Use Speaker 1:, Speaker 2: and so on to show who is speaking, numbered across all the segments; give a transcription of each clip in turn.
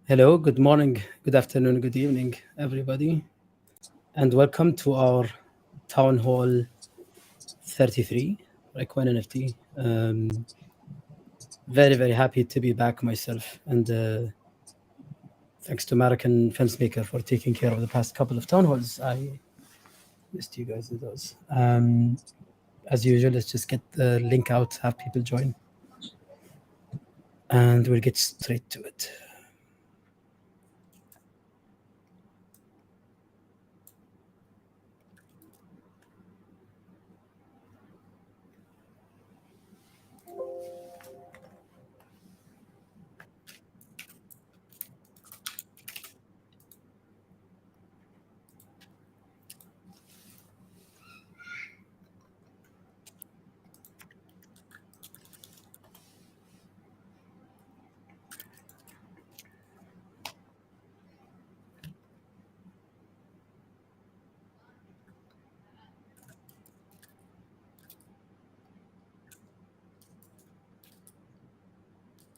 Speaker 1: Hello, good morning, good afternoon, good evening, everybody, and welcome to our Town Hall 33, Raikwan NFT. Very happy to be back myself, and thanks to American Filmmaker for taking care of the past couple of Town Halls. I missed you guys with those. As usual, let's just get the link out, have people join, and we'll get straight to it.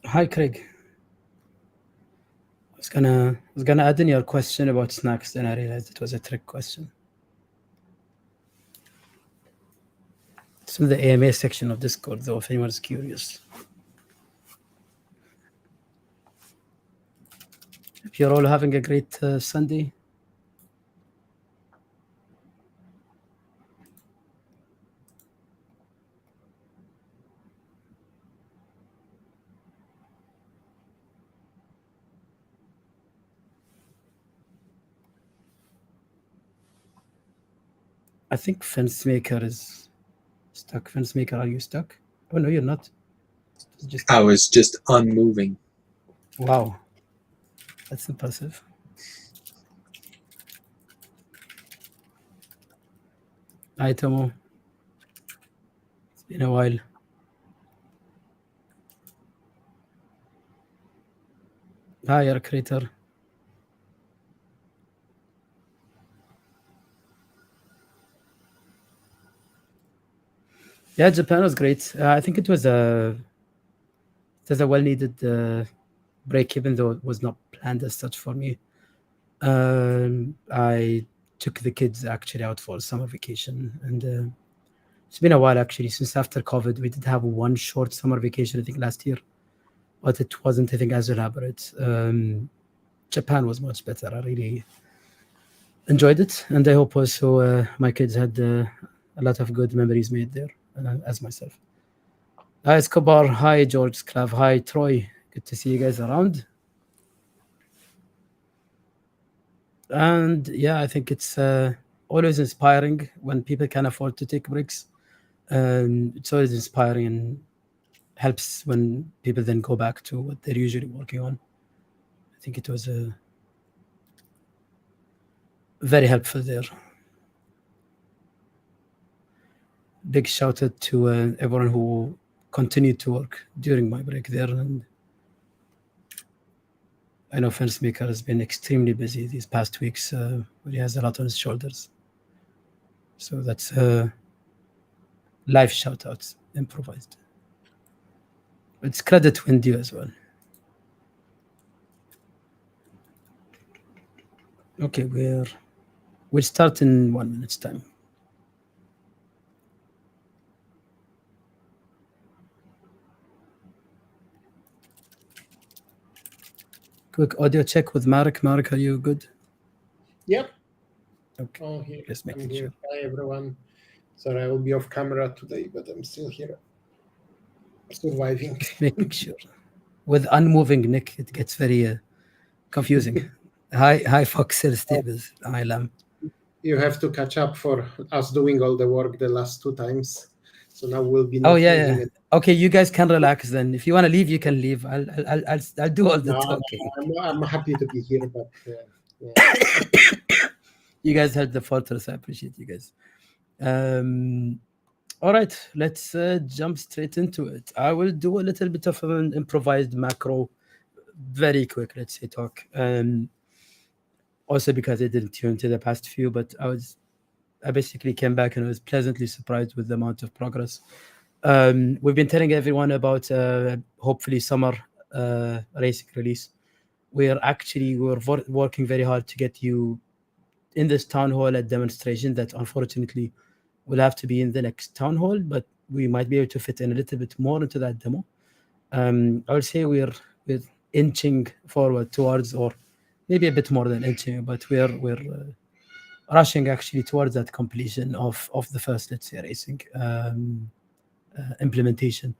Speaker 1: Hi, Craig. I was gonna add in your question about snacks, then I realized it was a trick question. It's in the AMA section of Discord, though, if anyone's curious. If you're all having a great Sunday. I think Fensmaker is stuck. Fensmaker, are you stuck? Oh, no, you're not.
Speaker 2: I was just unmoving.
Speaker 1: Wow. That's impressive. Hi, Tomo. It's been a while. Hi, your creator. Yeah, Japan was great. I think it was a well-needed break, even though it was not planned as such for me. I took the kids actually out for summer vacation, and it's been a while actually since after COVID. We did have one short summer vacation, I think last year, but it wasn't, I think, as elaborate. Japan was much better. I really enjoyed it, and I hope also my kids had a lot of good memories made there, as myself. Hi, Escobar. Hi, George Sclav. Hi, Troy. Good to see you guys around. And yeah, I think it's always inspiring when people can afford to take breaks. It's always inspiring and helps when people then go back to what they're usually working on. I think it was very helpful there. Big shout out to everyone who continued to work during my break there. And I know Fensmaker has been extremely busy these past weeks. He has a lot on his shoulders. So that's live shout outs, improvised. It's credit to India as well. Okay, we'll start in 1 minute's time. Quick audio check with Marek. Marek, are you good?
Speaker 3: Yep.
Speaker 1: Okay.
Speaker 3: Oh, here.
Speaker 1: Just
Speaker 3: I'm
Speaker 1: making
Speaker 3: here.
Speaker 1: sure.
Speaker 3: Hi, everyone. Sorry, I will be off camera today, but I'm still here. Surviving.
Speaker 1: Just making sure. With unmoving Nick, it gets very confusing. Hi, Foxel Stevens. Hi, Lam.
Speaker 3: You have to catch up for us doing all the work the last 2 times. So now we'll be.
Speaker 1: Oh yeah. Okay, you guys can relax then. If you want to leave, you can leave. I'll do all the talking.
Speaker 3: I'm happy to be here, but yeah.
Speaker 1: You guys had the fortress. I appreciate you guys. All right, let's jump straight into it. I will do a little bit of an improvised macro, very quick, let's say, talk. Also because I didn't tune to the past few, but I basically came back and I was pleasantly surprised with the amount of progress. We've been telling everyone about hopefully summer racing release. we're working very hard to get you in this town hall at demonstration that unfortunately will have to be in the next town hall, but we might be able to fit in a little bit more into that demo. I would say we're inching forward towards, or maybe a bit more than inching, but we're rushing actually towards that completion of the first, let's say, racing implementation.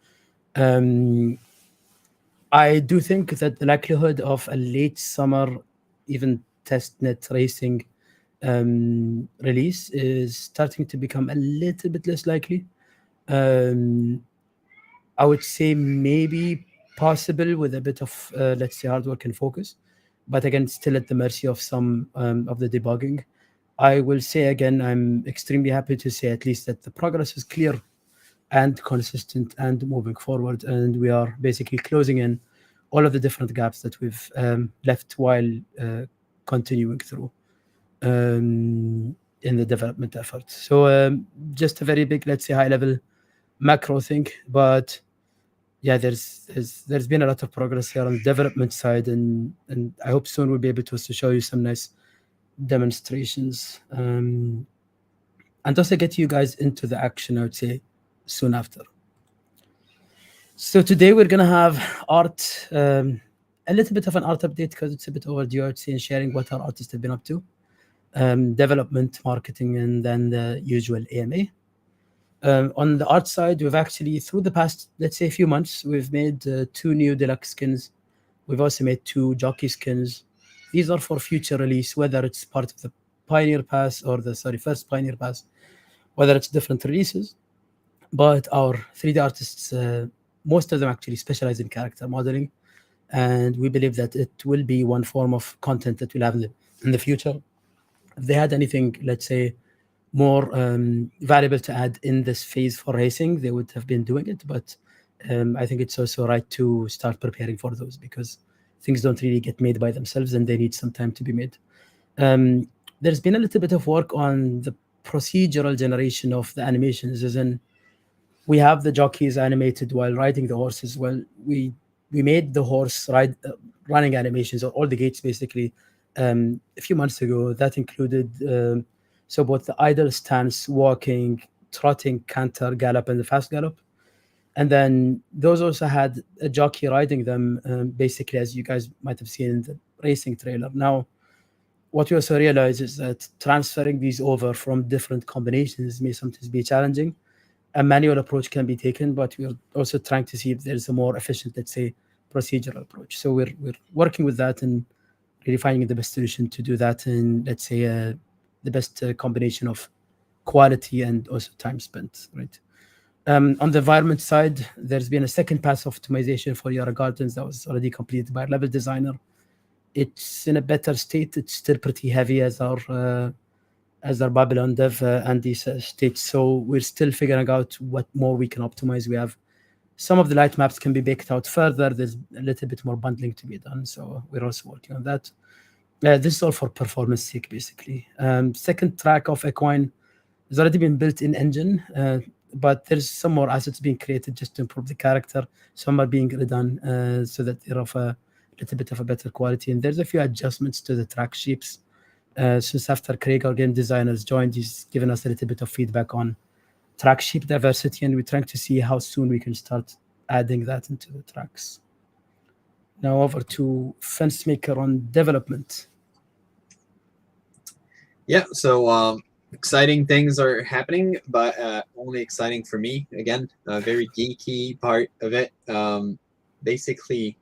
Speaker 1: I do think that the likelihood of a late summer, even testnet racing release is starting to become a little bit less likely. I would say maybe possible with a bit of, let's say, hard work and focus, but again, still at the mercy of some of the debugging. I will say again, I'm extremely happy to say at least that the progress is clear and consistent and moving forward, and we are basically closing in all of the different gaps that we've left while continuing through in the development effort. So just a very big, let's say, high level macro thing, but yeah, there's been a lot of progress here on the development side, and I hope soon we'll be able to also show you some nice demonstrations and also get you guys into the action, I would say, soon after. So today we're gonna have art, a little bit of an art update because it's a bit overdue, I'd say, in sharing what our artists have been up to, development, marketing, and then the usual AMA. On the art side, we've actually, through the past, let's say, few months, we've made 2 new deluxe skins. We've also made 2 jockey skins. These are for future release, whether it's part of the Pioneer Pass or first Pioneer Pass, whether it's different releases. But our 3D artists, most of them actually specialize in character modeling, and we believe that it will be one form of content that we'll have in the future. If they had anything, let's say, more valuable to add in this phase for racing, they would have been doing it. But I think it's also right to start preparing for those because things don't really get made by themselves and they need some time to be made. There's been a little bit of work on the procedural generation of the animations, as in we have the jockeys animated while riding the horses. Well, we made the horse running animations, or all the gates basically, a few months ago. That included so both the idle stance, walking, trotting, canter, gallop, and the fast gallop. And then those also had a jockey riding them, basically, as you guys might have seen in the racing trailer. Now, what we also realize is that transferring these over from different combinations may sometimes be challenging. A manual approach can be taken, but we're also trying to see if there's a more efficient, let's say, procedural approach. So we're working with that and really finding the best solution to do that in, let's say, the best combination of quality and also time spent, right? On the environment side, there's been a second pass optimization for Yara Gardens that was already completed by our level designer. It's in a better state. It's still pretty heavy as our Babylon dev Andy states. So we're still figuring out what more we can optimize. We have some of the light maps can be baked out further. There's a little bit more bundling to be done. So we're also working on that. This is all for performance sake, basically. Second track of Equine has already been built in engine, but there's some more assets being created just to improve the character. Some are being redone so that they're of a little bit of a better quality. And there's a few adjustments to the track shapes. Since after Craig, our game designer, has joined, he's given us a little bit of feedback on track shape diversity, and we're trying to see how soon we can start adding that into the tracks. Now over to Fencemaker on development.
Speaker 2: Yeah, so exciting things are happening, but only exciting for me. Again, a very geeky part of it. Basically,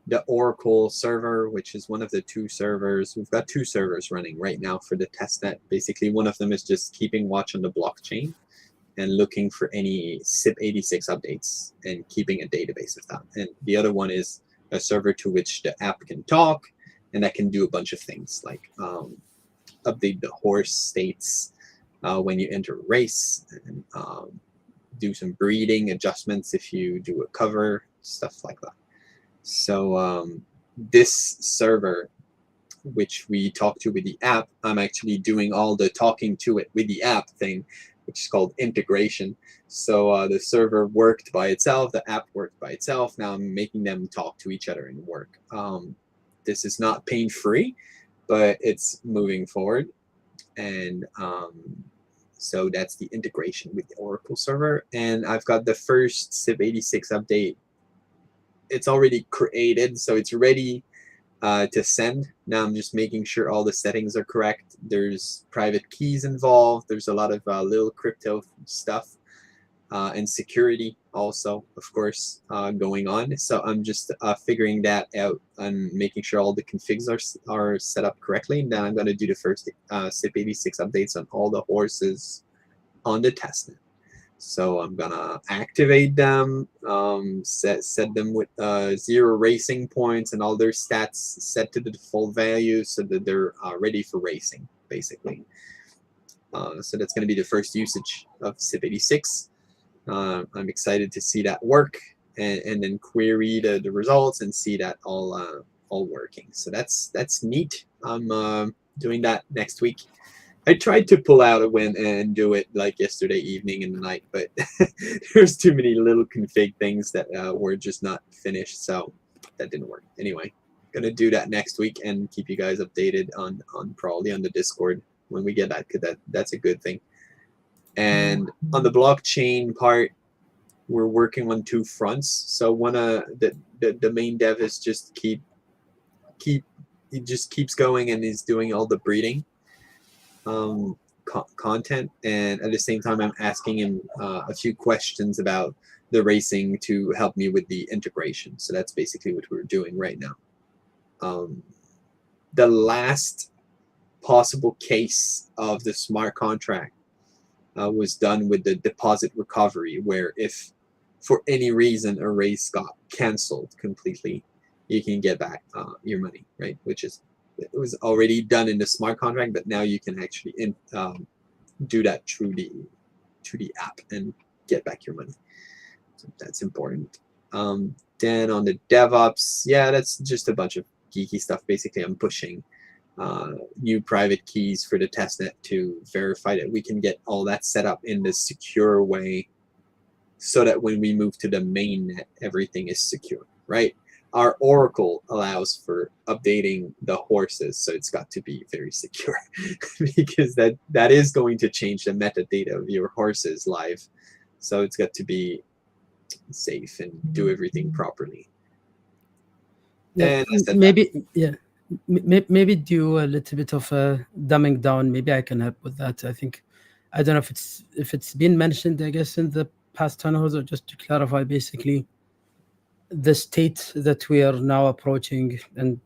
Speaker 2: the Oracle server, which is one of the 2 servers. We've got 2 servers running right now for the testnet. Basically, one of them is just keeping watch on the blockchain and looking for any SIP86 updates and keeping a database of that. And the other one is a server to which the app can talk, and that can do a bunch of things like update the horse states when you enter a race, and do some breeding adjustments if you do a cover, stuff like that. So this server, which we talk to with the app, I'm actually doing all the talking to it with the app thing, which is called integration. So the server worked by itself, the app worked by itself. Now I'm making them talk to each other and work. this is not pain-free, but it's moving forward. And so that's the integration with the Oracle server. And I've got the first SIP86 update. It's already created, so it's ready to send. Now I'm just making sure all the settings are correct. There's private keys involved. There's a lot of little crypto stuff and security also, of course, going on. So I'm just figuring that out and making sure all the configs are set up correctly. And then I'm going to do the first SIP86 updates on all the horses on the testnet. So I'm gonna activate them, set them with 0 racing points and all their stats set to the default value so that they're ready for racing, basically. So that's gonna be the first usage of SIP86. I'm excited to see that work and then query the results and see that all working. So that's neat. I'm doing that next week. I tried to pull out a win and do it like yesterday evening and night, but there's too many little config things that were just not finished, so that didn't work. Anyway, gonna do that next week and keep you guys updated on probably on the Discord when we get that, because that's a good thing. And on the blockchain part, we're working on 2 fronts. So one the main dev is just he just keeps going and is doing all the breeding content, and at the same time I'm asking him a few questions about the racing to help me with the integration. So that's basically what we're doing right now. The last possible case of the smart contract was done with the deposit recovery, where if for any reason a race got canceled completely, you can get back your money, right? Which is, it was already done in the smart contract, but now you can actually do that through the app and get back your money. So that's important. Then on the DevOps, yeah, that's just a bunch of geeky stuff. Basically, I'm pushing new private keys for the testnet to verify that we can get all that set up in the secure way, so that when we move to the mainnet, everything is secure, right? Our Oracle allows for updating the horses, so it's got to be very secure because that is going to change the metadata of your horses live. So it's got to be safe and do everything properly.
Speaker 1: Yeah, maybe maybe do a little bit of dumbing down. Maybe I can help with that. I think, I don't know if it's been mentioned, I guess, in the past tunnels, or just to clarify, basically the state that we are now approaching, and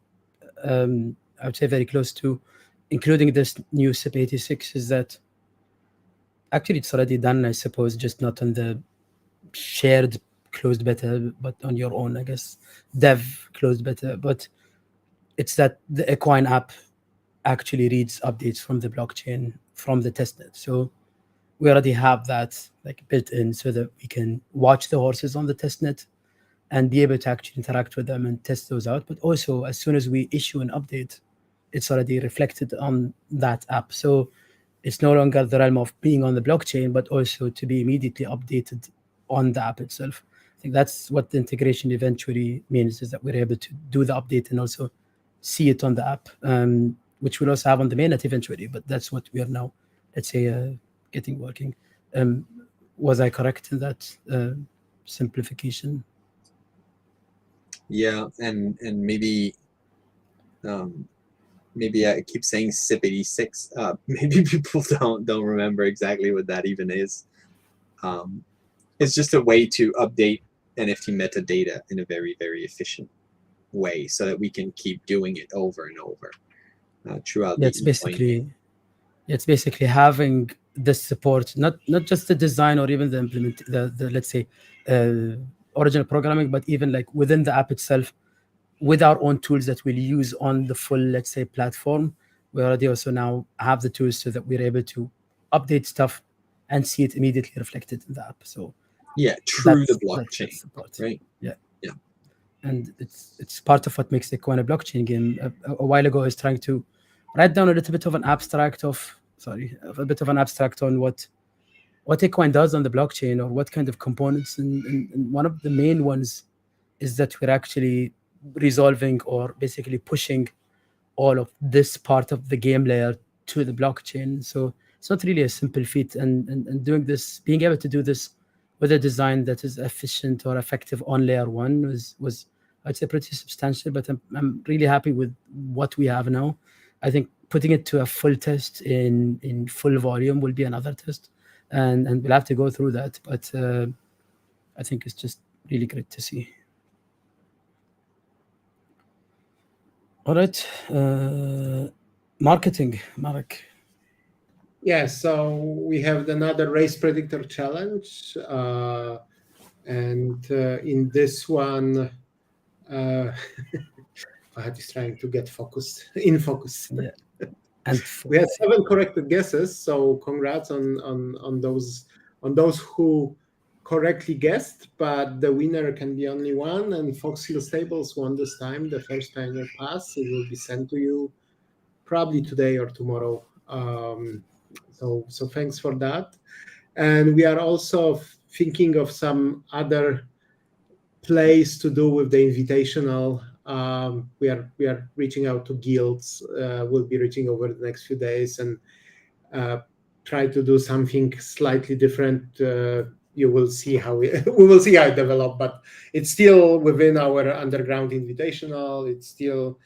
Speaker 1: I would say very close to, including this new SIP86, is that actually it's already done, I suppose, just not on the shared closed beta, but on your own, I guess, dev closed beta. But it's that the Equine app actually reads updates from the blockchain from the testnet. So we already have that like built in, so that we can watch the horses on the testnet and be able to actually interact with them and test those out. But also, as soon as we issue an update, it's already reflected on that app. So it's no longer the realm of being on the blockchain, but also to be immediately updated on the app itself. I think that's what the integration eventually means, is that we're able to do the update and also see it on the app, which we'll also have on the mainnet eventually. But that's what we are now, let's say, getting working. Was I correct in that simplification?
Speaker 2: Yeah, and maybe maybe I keep saying SIP86. Maybe people don't remember exactly what that even is. It's just a way to update NFT metadata in a very, very efficient way, so that we can keep doing it over and over throughout.
Speaker 1: Yeah, it's basically having the support, not just the design or even the let's say original programming, but even like within the app itself, with our own tools that we'll use on the full, let's say, platform. We already also now have the tools so that we're able to update stuff and see it immediately reflected in the app. So
Speaker 2: yeah, through the blockchain, right?
Speaker 1: Yeah. And it's part of what makes Equine a blockchain game. A while ago, I was trying to write down a bit of an abstract on what Equine does on the blockchain, or what kind of components. And one of the main ones is that we're actually resolving or basically pushing all of this part of the game layer to the blockchain. So it's not really a simple feat, and doing this, being able to do this with a design that is efficient or effective on layer one was I'd say pretty substantial. But I'm really happy with what we have now. I think putting it to a full test in full volume will be another test, and we'll have to go through that. But I think it's just really great to see. All right, marketing, Marek.
Speaker 3: Yeah, so we have another race predictor challenge, and in this one, Fahad is trying to get in focus.
Speaker 1: Yeah. And
Speaker 3: we had 7 corrected guesses, so congrats on those who correctly guessed. But the winner can be only one, and Fox Hill Stables won this time, the first timer pass. It will be sent to you probably today or tomorrow. So thanks for that. And we are also thinking of some other plays to do with the invitational. We are reaching out to guilds. We'll be reaching over the next few days and try to do something slightly different. You will see how we will see how it develops, but it's still within our underground invitational. It's still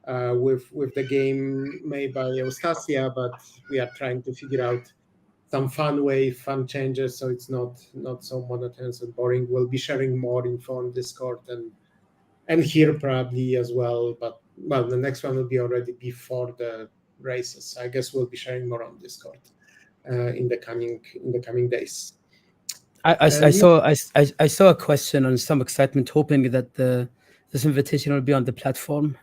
Speaker 3: with the game made by Eustacia, but we are trying to figure out some fun changes, so it's not so monotonous and boring. We'll be sharing more info on Discord and here probably as well. But well, the next one will be already before the races. I guess we'll be sharing more on Discord in the coming days.
Speaker 1: I saw a question on some excitement, hoping that this invitation will be on the platform.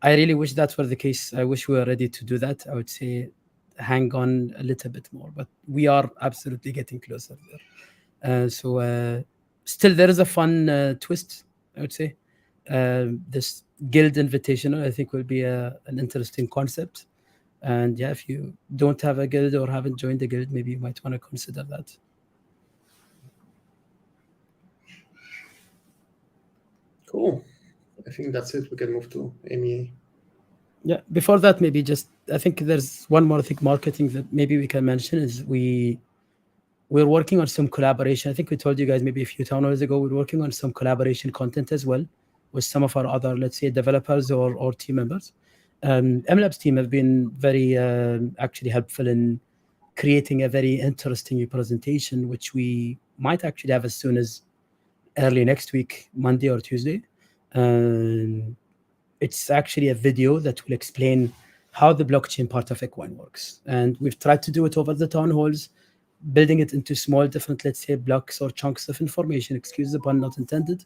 Speaker 1: I really wish that were the case. I wish we were ready to do that. I would say hang on a little bit more, but we are absolutely getting closer there. So still there is a fun twist, I would say. This guild invitational, I think, will be an interesting concept. And yeah, if you don't have a guild or haven't joined the guild, maybe you might want to consider that.
Speaker 3: Cool. I think that's it. We can move to MEA.
Speaker 1: Yeah, before that, maybe I think there's one more thing, marketing, that maybe we can mention is we're working on some collaboration. I think we told you guys maybe a few town halls ago, we're working on some collaboration content as well with some of our other, let's say, developers or team members. MLabs team have been very actually helpful in creating a very interesting presentation, which we might actually have as soon as early next week, Monday or Tuesday. It's actually a video that will explain how the blockchain part of Equine works. And we've tried to do it over the town halls, building it into small different, let's say, blocks or chunks of information, excuse the pun, not intended.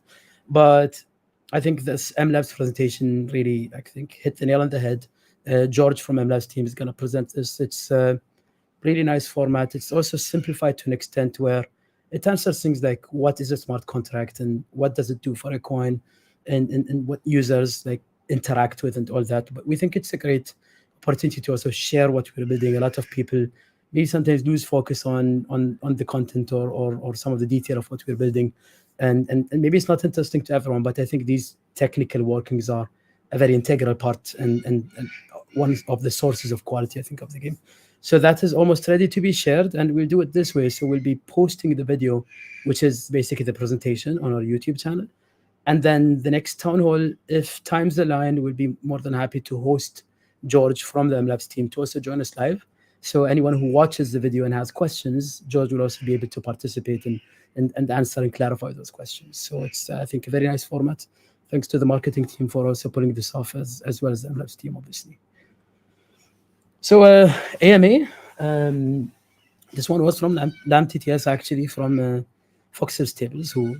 Speaker 1: But I think this MLabs presentation really, I think, hit the nail on the head. George from MLabs team is going to present this. It's a really nice format. It's also simplified to an extent where it answers things like what is a smart contract and what does it do for a coin and what users like interact with and all that. But we think it's a great opportunity to also share what we're building. A lot of people maybe sometimes lose focus on the content or some of the detail of what we're building. And maybe it's not interesting to everyone, but I think these technical workings are a very integral part and one of the sources of quality, I think, of the game. So that is almost ready to be shared, and we'll do it this way. So we'll be posting the video, which is basically the presentation, on our YouTube channel. And then the next town hall, if times align, we'll be more than happy to host George from the MLabs team to also join us live. So anyone who watches the video and has questions, George will also be able to participate and answer and clarify those questions. So it's, I think, a very nice format. Thanks to the marketing team for also pulling this off, as well as the MLabs team, obviously. So AMA, this one was from LAMTTS, actually, from Fox Hill Stables, who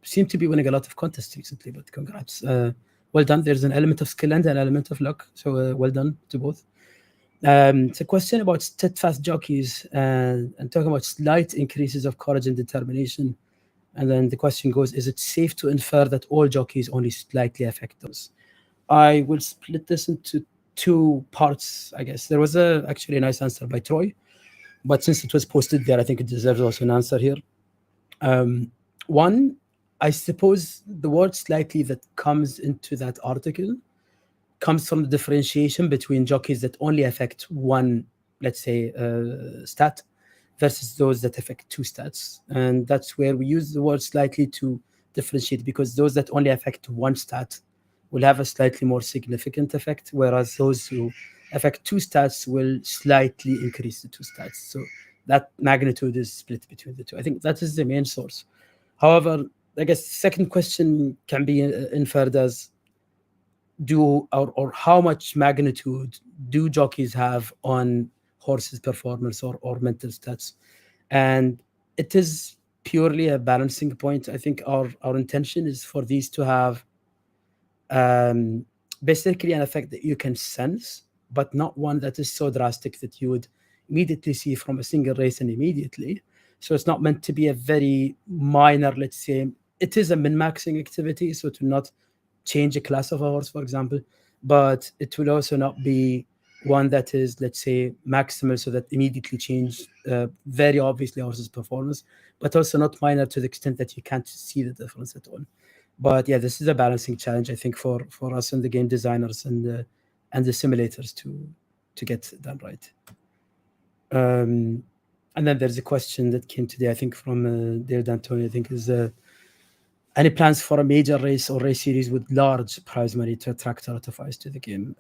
Speaker 1: seem to be winning a lot of contests recently, but congrats. Well done. There's an element of skill and an element of luck, so well done to both. It's a question about steadfast jockeys and talking about slight increases of courage and determination. And then the question goes, is it safe to infer that all jockeys only slightly affect those? I will split this into two parts, I guess. There was actually a nice answer by Troy, but since it was posted there, I think it deserves also an answer here. One, I suppose the word slightly that comes into that article comes from the differentiation between jockeys that only affect one, let's say, stat versus those that affect two stats. And that's where we use the word slightly to differentiate, because those that only affect one stat will have a slightly more significant effect, whereas those who affect two stats will slightly increase the two stats. So that magnitude is split between the two. I think that is the main source. However, I guess the second question can be inferred as how much magnitude do jockeys have on horses' performance or mental stats? And it is purely a balancing point. I think our intention is for these to have basically an effect that you can sense, but not one that is so drastic that you would immediately see from a single race and immediately. So it's not meant to be a very minor, let's say, it is a min-maxing activity, so to not change a class of a horse, for example, but it will also not be one that is, let's say, maximal, so that immediately change very obviously horse's performance, but also not minor to the extent that you can't see the difference at all. But yeah, this is a balancing challenge, I think, for us and the game designers and the simulators to get done right. And then there's a question that came today, I think, from David Antonio, I think, is any plans for a major race or race series with large prize money to attract a lot of eyes to the game?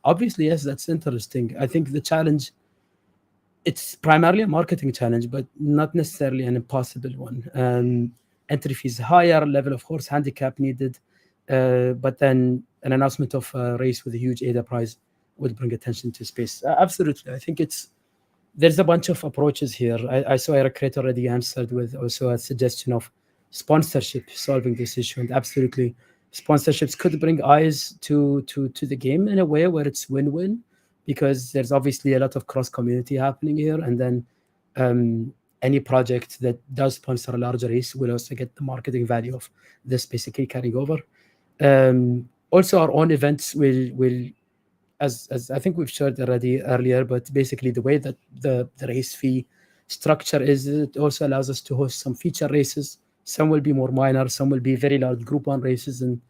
Speaker 1: Obviously, yes, that's interesting. I think the challenge, it's primarily a marketing challenge, but not necessarily an impossible one. Entry fees higher, level of horse handicap needed, but then an announcement of a race with a huge ADA prize would bring attention to space. Absolutely. I think there's a bunch of approaches here. I saw Eric Crate already answered with also a suggestion of sponsorship solving this issue, and absolutely sponsorships could bring eyes to the game in a way where it's win-win, because there's obviously a lot of cross community happening here, and then any project that does sponsor a larger race will also get the marketing value of this basically carrying over. Also, our own events will as I think we've shared already earlier, but basically the way that the race fee structure is, it also allows us to host some feature races. Some will be more minor, some will be very large Group 1 races, and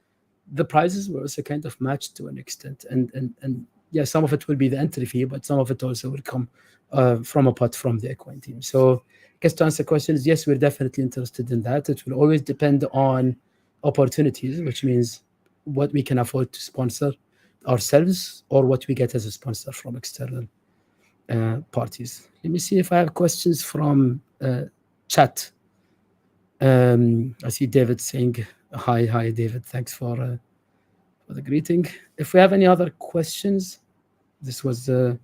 Speaker 1: the prizes were also kind of matched to an extent. And yeah, some of it will be the entry fee, but some of it also will come from a pot from the equine team. So I guess to answer questions, yes, we're definitely interested in that. It will always depend on opportunities, which means what we can afford to sponsor ourselves or what we get as a sponsor from external parties. Let me see if I have questions from chat. I see David saying hi, David. Thanks for the greeting. If we have any other questions, this was the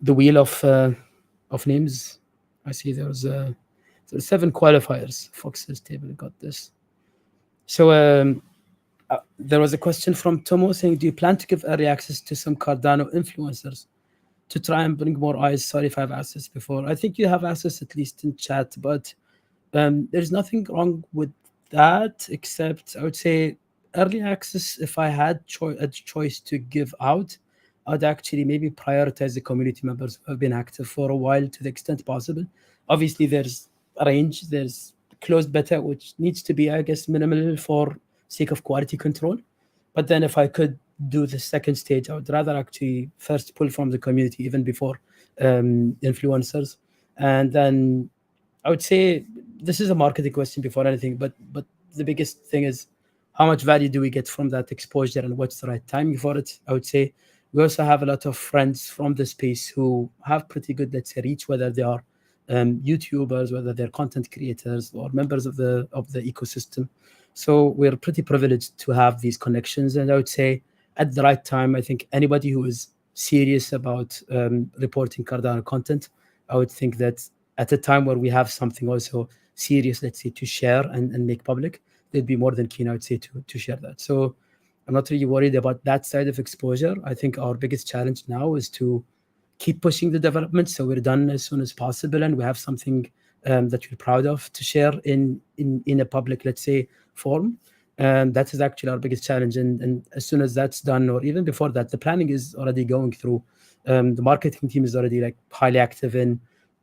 Speaker 1: wheel of names. I see there's 7 qualifiers. Fox's table got this. So there was a question from Tomo saying, do you plan to give early access to some Cardano influencers to try and bring more eyes? Sorry if I've asked this before. I think you have access at least in chat, but there's nothing wrong with that, except I would say early access, if I had a choice to give out, I'd actually maybe prioritize the community members who have been active for a while to the extent possible. Obviously, there's a range. There's closed beta, which needs to be, I guess, minimal for sake of quality control. But then if I could do the second stage, I would rather actually first pull from the community even before influencers. And then I would say this is a marketing question before anything, but the biggest thing is how much value do we get from that exposure and what's the right timing for it? I would say we also have a lot of friends from the space who have pretty good, let's say, reach, whether they are YouTubers, whether they're content creators or members of the ecosystem. So we're pretty privileged to have these connections. And I would say at the right time, I think anybody who is serious about reporting Cardano content, I would think that at a time where we have something also serious, let's say, to share and make public, they'd be more than keen, I would say, to share that. So I'm not really worried about that side of exposure. I think our biggest challenge now is to keep pushing the development so we're done as soon as possible and we have something that we're proud of to share in a public, let's say, form. That is actually our biggest challenge. And as soon as that's done, or even before that, the planning is already going through. The marketing team is already like highly active in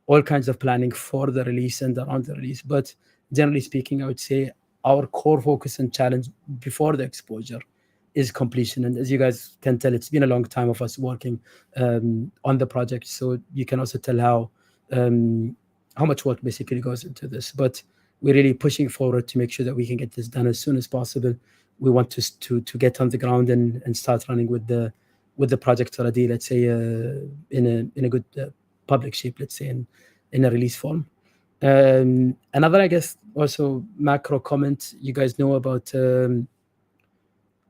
Speaker 1: all kinds of planning for the release and around the release. But generally speaking, I would say our core focus and challenge before the exposure is completion. And as you guys can tell, it's been a long time of us working on the project. So you can also tell how much work basically goes into this. But we're really pushing forward to make sure that we can get this done as soon as possible. We want to get on the ground and start running with the project already, let's say, in a good public shape, let's say, in a release form. Another, I guess, also macro comment, you guys know about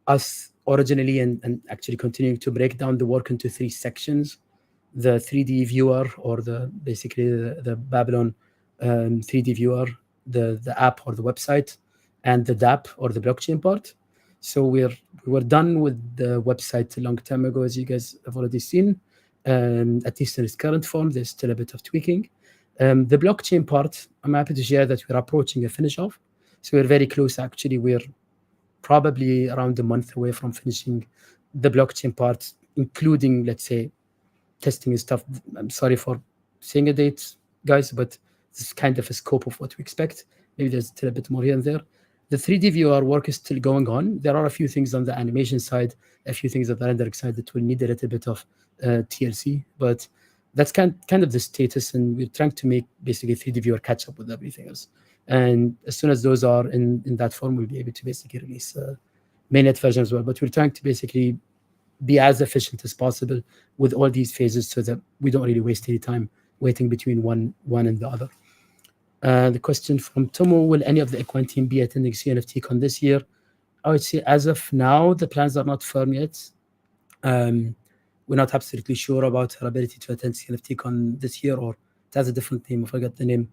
Speaker 1: us originally and actually continuing to break down the work into 3 sections: the 3D viewer, or basically the Babylon 3D viewer, the app or the website, and the DApp or the blockchain part. So we were done with the website a long time ago, as you guys have already seen. At least in its current form, there's still a bit of tweaking. The blockchain part, I'm happy to share that we're approaching a finish off. So we're very close, actually. We're probably around a month away from finishing the blockchain part, including, let's say, testing and stuff. I'm sorry for saying a date, guys, but this is kind of a scope of what we expect. Maybe there's still a bit more here and there. The 3D viewer work is still going on. There are a few things on the animation side, a few things on the rendering side that will need a little bit of TLC, but that's kind of the status, and we're trying to make basically 3D viewer catch up with everything else. And as soon as those are in that form, we'll be able to basically release mainnet version as well. But we're trying to basically be as efficient as possible with all these phases so that we don't really waste any time waiting between one and the other. The question from Tomo: will any of the Equine team be attending CNFTCon this year? I would say as of now, the plans are not firm yet. We're not absolutely sure about our ability to attend CNFTCon this year, or it has a different name. I forgot the name.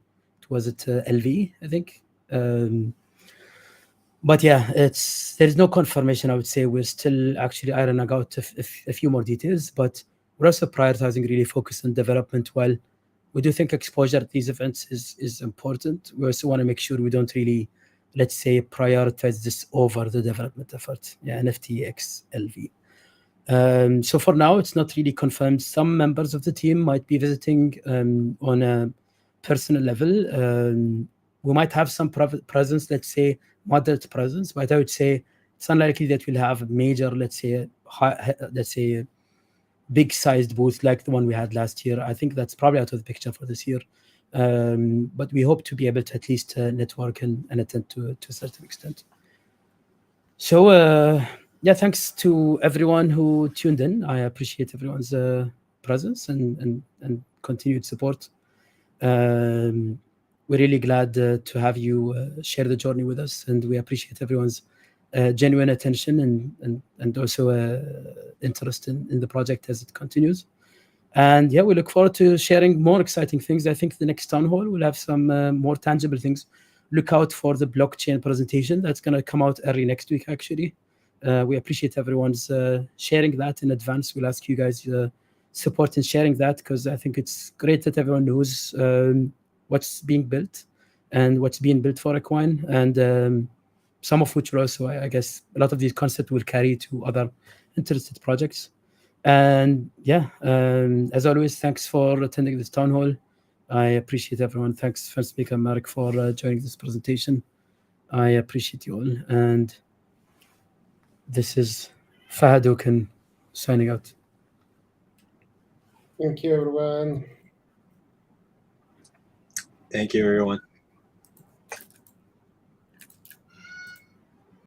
Speaker 1: Was it LV, I think? But yeah, there's no confirmation. I would say we're still actually ironing out a few more details, but we're also prioritizing really focus on development. While we do think exposure at these events is important, we also want to make sure we don't really, let's say, prioritize this over the development effort. Yeah, NFTX LV. So for now, it's not really confirmed. Some members of the team might be visiting on a personal level. We might have some presence, let's say, moderate presence, but I would say it's unlikely that we'll have a major, let's say, big-sized booth like the one we had last year. I think that's probably out of the picture for this year. But we hope to be able to at least network and attend to a certain extent. So, yeah, thanks to everyone who tuned in. I appreciate everyone's presence and continued support. We're really glad to have you share the journey with us, and we appreciate everyone's genuine attention and also interest in the project as it continues. And yeah, we look forward to sharing more exciting things. I think the next town hall will have some more tangible things. Look out for the blockchain presentation that's going to come out early next week, actually. We appreciate everyone's sharing that in advance. We'll ask you guys support in sharing that, because I think it's great that everyone knows what's being built and what's being built for Equine, and some of which will also, I guess, a lot of these concepts will carry to other interested projects. And yeah, as always, thanks for attending this town hall. I appreciate everyone. Thanks, First Speaker Mark, for joining this presentation. I appreciate you all. And this is Fahad Oken signing out.
Speaker 3: Thank you, everyone.
Speaker 2: Thank you, everyone.